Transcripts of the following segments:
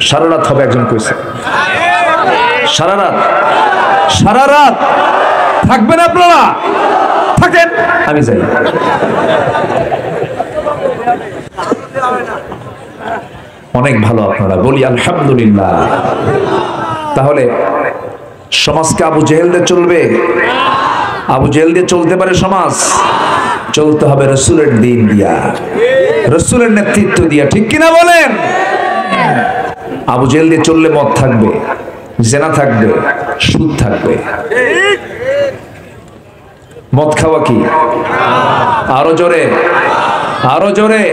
সারা রাত হবে একজন কইছে, সারা রাত, সারা রাত থাকবেন আপনারা? থাকেন, আমি যাই। অনেক ভালো আপনারা, বলি আলহামদুলিল্লাহ। তাহলে সমাজকে আবু জেহেল দিয়ে চলবে? আবু জেহেল দিয়ে চলতে পারে সমাজ? চলতে হবে রসুলের দিন দিয়া, রসুলের নেতৃত্ব দিয়া, ঠিক কিনা বলেন? আবু জেহেল দিয়ে চললে মদ থাকবে, জেনা থাকবে, সুদ থাকবে। মদ খাওয়া কি? আরো জোরে, আরো জোরে।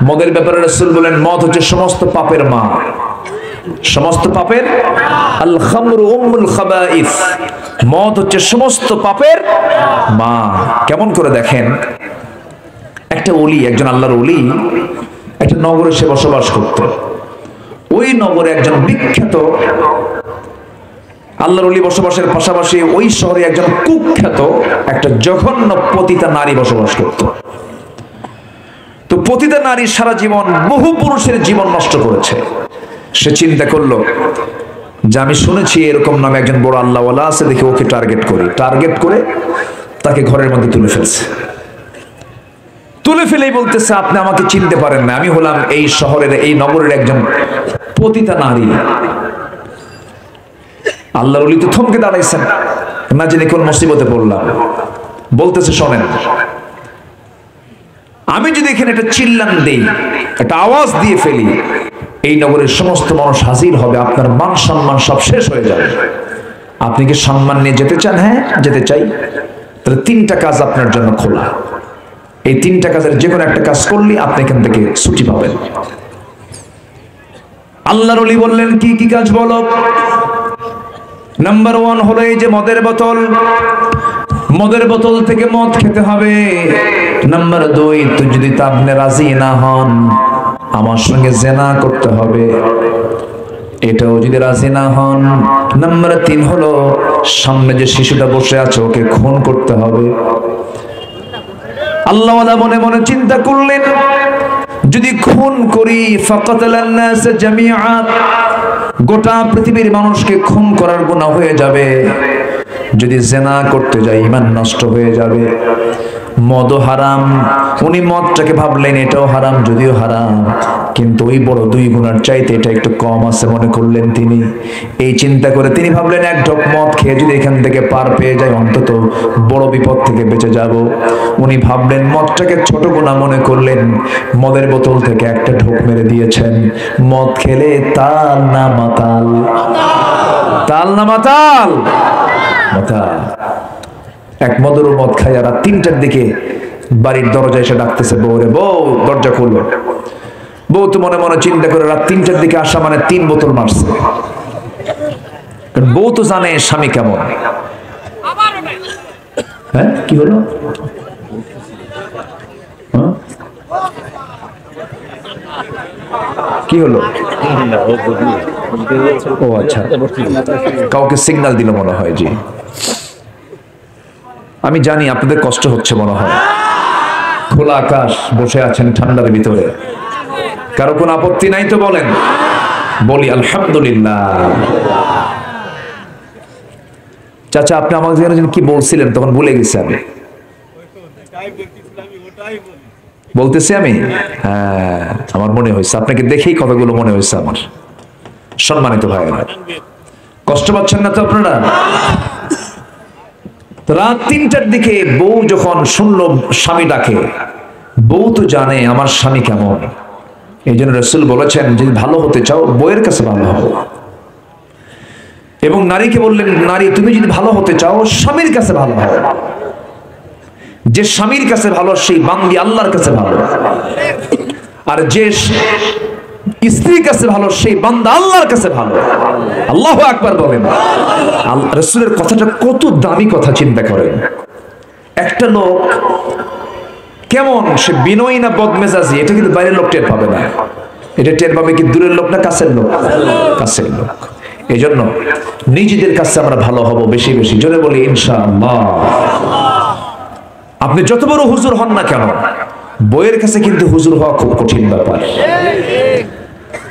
মদের ব্যাপারে রাসূল বলেন মদ হচ্ছে সমস্ত পাপের মা, সমস্ত পাপের। আল খামরু উম্মুল খাবাইস, মদ হচ্ছে সমস্ত পাপের মা। কেমন করে দেখেন, একটা ওলি, একজন আল্লাহর ওলি একটা নগরে সে বসবাস করত। ওই নগরে একজন বিখ্যাত আল্লাহর ওলি বসবাসের পাশাপাশি ওই শহরে একজন কুখ্যাত একটা জঘন্য পতিতা নারী বসবাস করত। তো পতিতা নারী সারা জীবন বহু পুরুষের জীবন নষ্ট করেছে। সে চিন্তা করলো যে আমি শুনেছি এরকম নামে একজন বড় আল্লাহওয়ালা আছে, দেখে ওকে টার্গেট করি। টার্গেট করে তাকে ঘরের মধ্যে তুলে ফেলছে। তুলে ফেলেই বলতেছে আপনি আমাকে চিনতে পারেন না, আমি হলাম এই শহরের, এই নগরের একজন পতিতা নারী। আল্লাহর ওলি তো থমকে দাঁড়াইছেন, না জেনে কোন মুসিবতে পড়লাম। বলতেছে শোনেন, আমি যদি এখানে একটা চিল্লান দেই, একটা আওয়াজ দিয়ে ফেলি, এই নগরের সমস্ত মানুষ হাজির হবে, আপনার মান সম্মান সব শেষ হয়ে যাবে। আপনি কি সম্মান নিয়ে যেতে চান? হ্যাঁ, যেতে চাই। তাহলে তিনটা কাজ আপনার জন্য খোলা। এই তিনটা কাজের যে কোনো একটা কাজ করলে আপনি এখান থেকে ছুটি পাবেন। আল্লাহর ওলি বললেন কি কি কাজ বলো? নাম্বার 1 হলো এই যে মদের বোতল, মদের বোতল থেকে মদ খেতে হবে। নাম্বার 2, তো যদি তা আপনি রাজি না হন, আমার সঙ্গে জেনা করতে হবে, এটাও যদি রাজি না হন। নাম্বার 3 হলো সামনে যে শিশুটা বসে আছে ওকে খুন করতে হবে। আল্লাহওয়ালা মনে মনে চিন্তা করলেন, যদি খুন করি ফাকাতালান নাস জামিআ, গোটা পৃথিবীর মানুষকে খুন করার গুনাহ হয়ে যাবে। যদি জেনা করতে যাই ঈমান নষ্ট হয়ে যাবে। মদ হারাম, উনি মদটাকে ভাবলেন এটাও হারাম, যদিও হারাম কিন্তু ওই বড় 2 গুণার চাইতে এটা একটু কম আছে মনে করলেন তিনি। এই চিন্তা করে তিনি ভাবলেন এক ঢোক মদ খেয়ে যদি এখান থেকে পার পেয়ে যায় অন্তত বড় বিপদ থেকে বেঁচে যাব। উনি ভাবলেন মদটাকে ছোট গুনাহ মনে করলেন, মদের বোতল থেকে একটা ঢোক মেরে দিয়েছেন। মদ খেলে তাল না মাতাল? তাল না মাতাল? মাতাল। এক মদরু মদ খায় আর 3টার দিকে বাড়ির দরজায় এসে ডাকতেছে, বউ রে বউ, দরজা খুললো। বউ তো মনে মনে চিন্তা করে রাত 3টার দিকে আসা মানে 3 বোতল মারছে। বউ তো জানে স্বামী কেমন। হ্যাঁ, কি হলো? কি হলো? ও আচ্ছা, কাউকে সিগন্যাল দিল মনে হয়। জি, আমি জানি আপনাদের কষ্ট হচ্ছে মনে হয়। খোলা আকাশ, বসে আছেন ঠান্ডার ভিতরে, কারো কোনো আপত্তি নাই তো বলেন? বলি আলহামদুলিল্লাহ। চাচা আপনি আমাকে কি বলছিলেন তখন ভুলে গেছি আমি। বলতেছি আমি, হ্যাঁ আমার মনে হয়েছে, আপনাকে দেখেই কথাগুলো মনে হয়েছে আমার। সম্মানিত ভাইয়েরা, কষ্ট পাচ্ছেন না তো আপনারা? রাত 3টার দিকে বউ যখন শুনল স্বামী ডাকে, বউ তো জানে আমার স্বামী কেমন। এই জন্য রাসূল বলেছেন যদি ভালো হতে চাও বউয়ের কাছে ভালো হও। এবং নারীকে বললেন, নারী তুমি যদি ভালো হতে চাও স্বামীর কাছে ভালো হও। যে স্বামীর কাছে ভালো সেই বান্দি আল্লাহর কাছে ভালো, আর যে স্ত্রীর কাছে ভালো সেই বান্দা আল্লাহর কাছে ভালো। আল্লাহু আকবার বলেন। রাসূলের কথাটা কত দামি কথা, চিন্তা করেন। একটা লোক কেমন, সে বিনয়ী না বদমেজাজি, এটা কিন্তু বাইরের লোক টের পাবে না। এটা টের পাবে কি দূরের লোক না কাছের লোক? কাছের লোক। এই জন্য নিজেদের কাছে আমরা ভালো হব বেশি বেশি। জোরে বলি ইনশাআল্লাহ। আপনি যত বড় হুজুর হন না কেন, বইয়ের কাছে কিন্তু হুজুর হওয়া খুব কঠিন ব্যাপার।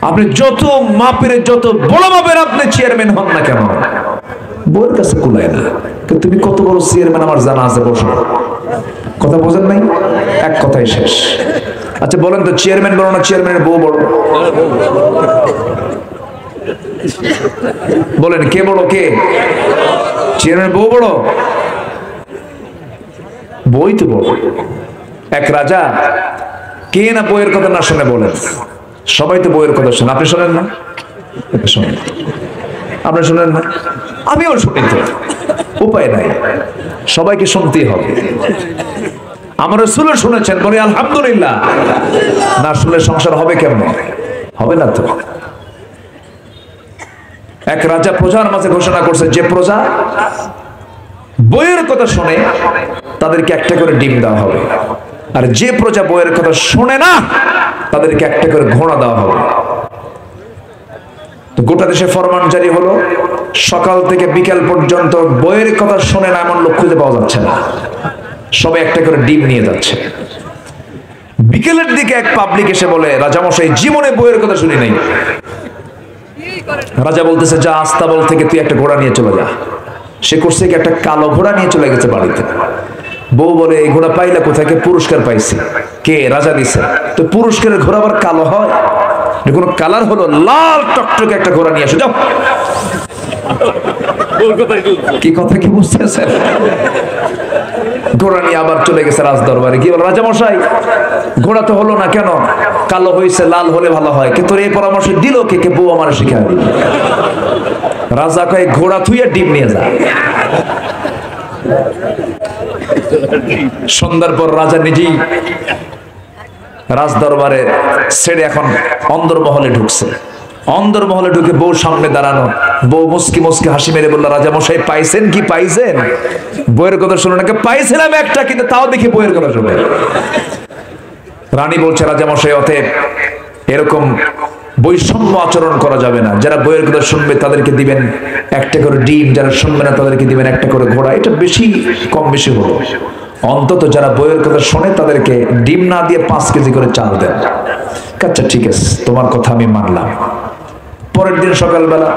আপনি যত মাপের, যত বড় মাপের আপনি চেয়ারম্যান হন না কেন, বউয়ের কাছে কুলায় না। কিন্তু তুমি কত বড় চেয়ারম্যান আমার জানা আছে, বসো। কথা বোঝেন নাই? এক কথাই শেষ। আচ্ছা বলেন তো, চেয়ারম্যান বড় না চেয়ারম্যানের বউ বড়? বলেন কে বড়? কে? চেয়ারম্যানের বউ বড়? বই তো বড়। এক রাজা কে না বইয়ের কথা না শুনে বলেন? সবাই তো বইয়ের কথা শোনেন, আপনি শোনেন না? শোনেন, আপনি শোনেন না? আমিও শুনি তো, উপায় নাই, সবাইকে শুনতেই হবে। আমার রাসূল শুনেছেন, বলি আলহামদুলিল্লাহ। না শুনলে সংসার হবে কেমন? হবে না তো। এক রাজা প্রজার মাঝে ঘোষণা করছে, যে প্রজা বইয়ের কথা শুনে তাদেরকে একটা করে ডিম দেওয়া হবে, আর যে প্রজা বইয়ের কথা শুনে না তাদেরকে একটা করে ঘোড়া দেওয়া হবে। তো গোটা দেশে ফরমান জারি হলো, সকাল থেকে বিকেল পর্যন্ত বইয়ের কথা শুনে না এমন লোক খুঁজে পাওয়া যাচ্ছে না, সবাই একটা করে ডিম নিয়ে যাচ্ছে। বিকেলের দিকে এক পাবলিক এসে বলে, রাজামশাই জীবনে বইয়ের কথা শুনি নাই। রাজা বলতেছে, যা আস্তাবল থেকে তুই একটা ঘোড়া নিয়ে চলে যা। সে করছে কি, একটা কালো ঘোড়া নিয়ে চলে গেছে বাড়িতে। বউ বলে, এই ঘোড়া পাইলা কোথায়? কে? পুরস্কার পাইছি। কে? রাজা দিছে। তো পুরস্কারের ঘোড়া আবার কালো হয়? কোনো কালার হলো, লাল টকটকে একটা ঘোড়া নিয়ে আসো, যাও। কি কথা কি বুঝতেছেন? ঘোড়া নিয়ে আবার চলে গেছে রাজ দরবারে, কি বল, রাজামশাই ঘোড়া তো হলো না কেন? কালো হয়েছে, লাল হলে ভালো হয়। কিন্তু এই পরামর্শ দিল কে? কে? বউ আমার শিখা দিল। রাজা কয়, ঘোড়া থুইয়া ডিম নিয়ে যা। সন্ধ্যার পর রাজা নিজেই রাজ দরবারে ছেড়ে এখন অন্দরমহলে ঢুকছে। অন্দরমহলে ঢুকে বউ সামনে দাঁড়ানো, বউ মুস্কি মুস্কি হাসি মেরে বলল, রাজামশাই পাইছেন কি? পাইছেন? বইয়ের কথা শুনে নাকি? পাইছিলাম একটা, কিন্তু তাও দেখি বইয়ের কথা শুনে। রানী বলছে, রাজামশাই অতএব এরকম বৈষম্য আচরণ করা যাবে না। যারা বইয়ের কথা শুনবে তাদেরকে দিবেন একটা করে ডিম, যারা শুনবে না তাদেরকে দিবেন একটা করে ঘোড়া। এটা বেশি কম বেশি হলো, অন্তত যারা বইয়ের কথা শোনে তাদেরকে ডিম না দিয়ে 5 কেজি করে চাল দেন। আচ্ছা ঠিক আছে, তোমার কথা আমি মানলাম। পরের দিন সকালবেলা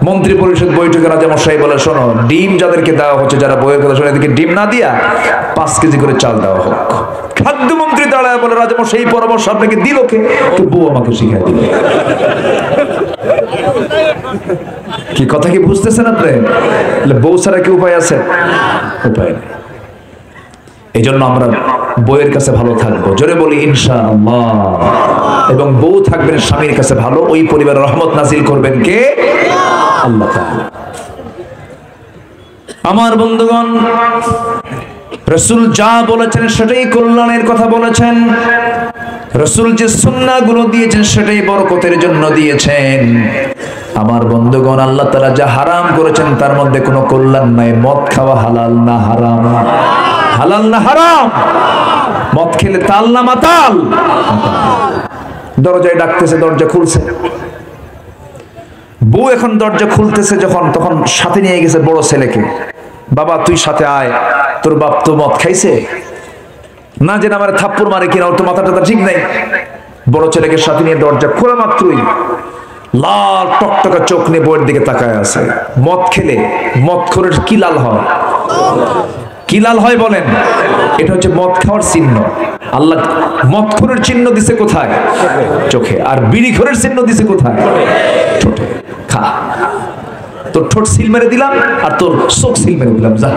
মন্ত্রী পরিষদ বৈঠকে রাজামশাই বলে, শোনো, ডিম যাদেরকে দেওয়া হচ্ছে, যারা বইয়ের কথা শোনে, এদেরকে ডিম না দিয়া 5 কেজি করে চাল দেওয়া হোক। খাদ্যমন্ত্রী দাঁড়ায় বলে, রাজামশাই এই পরামর্শ আপনাকে দিল কে? তো বউ আমাকে শিখাই দিল। কি কথা কি বুঝতেছেন আপনি? বউ ছাড়া কি উপায় আছে? উপায় নেই। এই জন্য আমরা বউয়ের কাছে ভালো থাকবো, জোরে বলি ইনশাআল্লাহ। এবং বউ থাকবেন স্বামীর কাছে ভালো, ওই পরিবারের রহমত নাজিল করবেন কে? আল্লাহ তাআলা। আমার বন্ধুগণ, রাসূল যা বলেছেন সেটাই কল্যাণের কথা বলেছেন। রাসূল যে সুন্নাহগুলো দিয়েছেন সেটাই বরকতের জন্য দিয়েছেন। আমার বন্ধুগণ, আল্লাহ তাআলা যা হারাম করেছেন তার মধ্যে কোনো কল্যাণ নাই। মদ খাওয়া হালাল না হারাম? হালাল না হারাম? মদ খেলে তাল না মাতাল? দরজায় ডাকতেছে, দরজা খুলছে। বউ এখন দরজা খুলতেছে যখন, তখন সাথে নিয়ে গেছে বড় ছেলেকে। বাবা তুই সাথে আয়, তোর বাপ তো মদ খাইছে না, যে আমার থাপ্পড় মারে কিনা, ওর তো মাথাটা ঠিক নাই। বড় ছেলেকে সাথে নিয়ে দরজা খোলা মাত্রই লাল টকটকা চোখ নিয়ে বউয়ের দিকে তাকায় আছে। মদ খেলে মদখোরের কি লাল হয়? কি লাল হয় বলেন? এটা হচ্ছে মদ খাওয়ার চিহ্ন। আল্লাহ মদখোরের চিহ্ন দিছে কোথায়? চোখে। আর বিড়িখোরের চিহ্ন দিছে কোথায়? ঠোঁটে। খা, তোর ঠোঁট সিল মেরে দিলাম আর তোর চোখ সিল মেরে দিলাম, যা।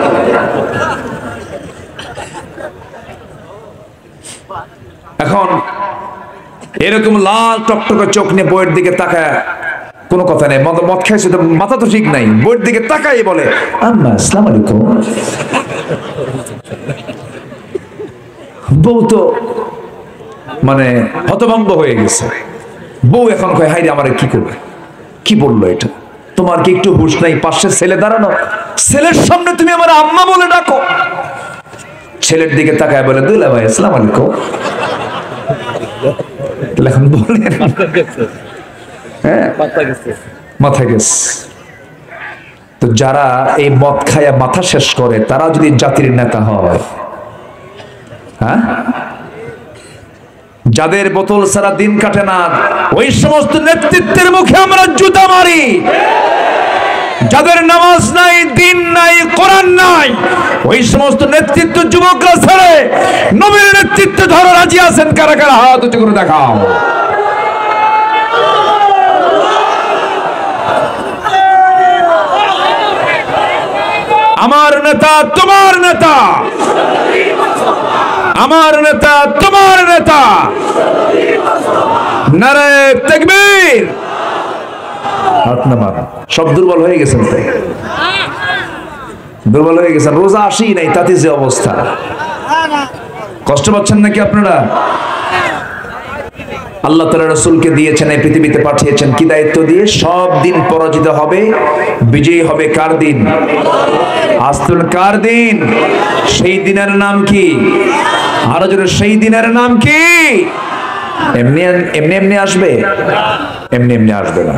এখন এরকম লাল টকটকে চোখ নিয়ে বইয়ের দিকে তাকায়, কোনো কথা নেই, মদ খাইছে তো মাথা তো ঠিক নাই, বইয়ের দিকে তাকাই বলে, আম্মা আসসালামু আলাইকুম। বউ তো মানে হতভম্ব হয়ে গেছে। বউ এখন কয়, হাই রে, আমার কি করবে? কি বললো এটা? তোমার কি একটু হুঁশ নাই? পাশে ছেলে দাঁড়ানো, ছেলের সামনে তুমি আমার আম্মা বলে ডাকো। ছেলের দিকে তাকায় বলে, দুলা ভাই আসসালামু আলাইকুম। এখন বলেন, মাথা গেছে। তো যারা এই মদ খায়া মাথা শেষ করে তারা যদি জাতির নেতা হয়, হ্যাঁ, যাদের বোতল ছাড়া দিন কাটে না, ওই সমস্ত নেতৃত্বের মুখে আমরা জুতা মারি। যাদের নামাজ নাই, দিন নাই, কোরআন নাই, ওই সমস্ত নেতৃত্ব যুবকরা ছেড়ে নবীর নেতৃত্বে ধরে রাজি আছেন কারা কারা? হাত উঁচু করে দেখাও। আমার নেতা তোমার নেতা, আমার নেতা তোমার নেতা। নারে তাকবীর। হাত নামান। সব দুর্বল হয়ে গেছেন, তাই দুর্বল হয়ে গেছেন। রোজা আসি নাই, তাতে যে অবস্থা। কষ্ট পাচ্ছেন নাকি আপনারা? আল্লাহ তাআলা রাসূলকে দিয়েছেন, এই পৃথিবীতে পাঠিয়েছেন কি দায়িত্ব দিয়ে? সব দিন পরাজিত হবে, বিজয়ী হবে কার দিন? আস্তুল কার দিন? সেই দিনের নাম কি? আরো জোরে, সেই দিনের নাম কি? এমনি এমনি আসবে? এমনি এমনি আসবে না।